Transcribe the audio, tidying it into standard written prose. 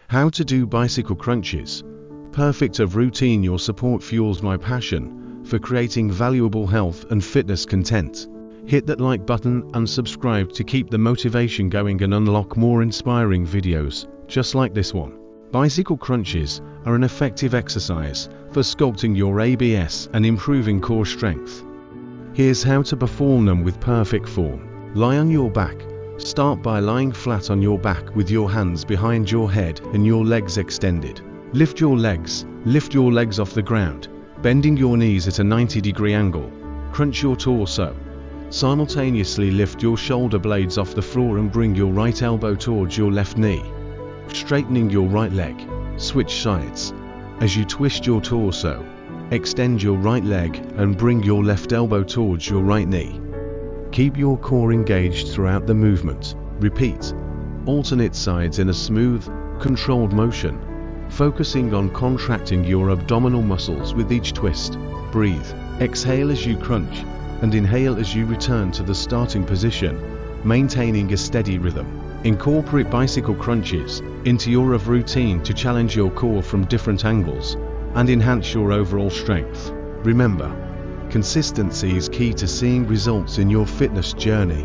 How to do bicycle crunches. Perfect of routine. Your support fuels my passion for creating valuable health and fitness content. Hit that like button and subscribe to keep the motivation going and unlock more inspiring videos just like this one. Bicycle crunches are an effective exercise for sculpting your abs and improving core strength. Here's how to perform them with perfect form. Lie on your back. Start by lying flat on your back with your hands behind your head and your legs extended. Lift your legs off the ground, bending your knees at a 90-degree angle. Crunch your torso. Simultaneously lift your shoulder blades off the floor and bring your right elbow towards your left knee. Straightening your right leg. Switch sides. As you twist your torso, extend your right leg and bring your left elbow towards your right knee. Keep your core engaged throughout the movement. Repeat. Alternate sides in a smooth, controlled motion, focusing on contracting your abdominal muscles with each twist. Breathe. Exhale as you crunch, and inhale as you return to the starting position, maintaining a steady rhythm. Incorporate bicycle crunches into your routine to challenge your core from different angles and enhance your overall strength. Remember, consistency is key to seeing results in your fitness journey.